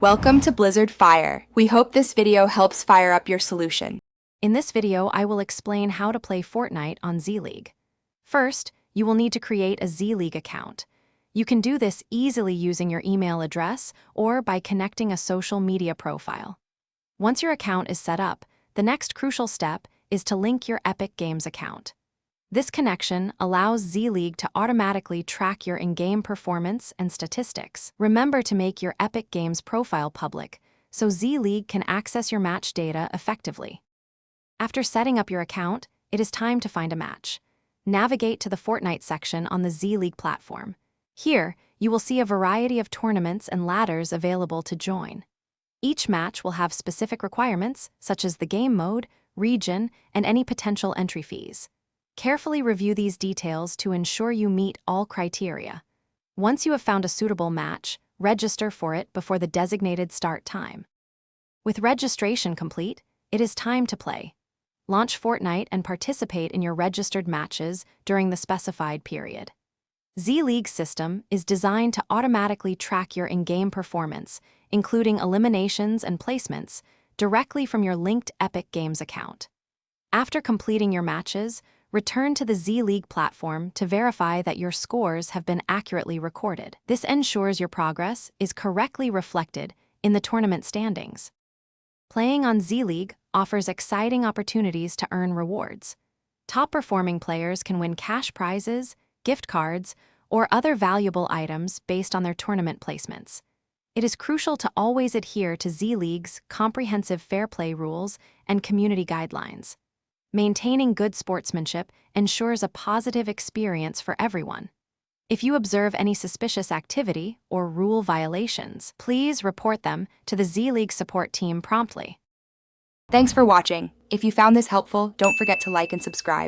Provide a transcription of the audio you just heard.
Welcome to Blizzard Fire. We hope this video helps fire up your solution. In this video, I will explain how to play Fortnite on Z-League. First, you will need to create a Z-League account. You can do this easily using your email address or by connecting a social media profile. Once your account is set up, the next crucial step is to link your Epic Games account. This connection allows Z-League to automatically track your in-game performance and statistics. Remember to make your Epic Games profile public so Z-League can access your match data effectively. After setting up your account, it is time to find a match. Navigate to the Fortnite section on the Z-League platform. Here, you will see a variety of tournaments and ladders available to join. Each match will have specific requirements, such as the game mode, region, and any potential entry fees. Carefully review these details to ensure you meet all criteria. Once you have found a suitable match, register for it before the designated start time. With registration complete, it is time to play. Launch Fortnite and participate in your registered matches during the specified period. Z-League's system is designed to automatically track your in-game performance, including eliminations and placements, directly from your linked Epic Games account. After completing your matches, return to the Z-League platform to verify that your scores have been accurately recorded. This ensures your progress is correctly reflected in the tournament standings. Playing on Z-League offers exciting opportunities to earn rewards. Top-performing players can win cash prizes, gift cards, or other valuable items based on their tournament placements. It is crucial to always adhere to Z-League's comprehensive fair play rules and community guidelines. Maintaining good sportsmanship ensures a positive experience for everyone. If you observe any suspicious activity or rule violations, please report them to the Z-League support team promptly. Thanks for watching. If you found this helpful, don't forget to like and subscribe.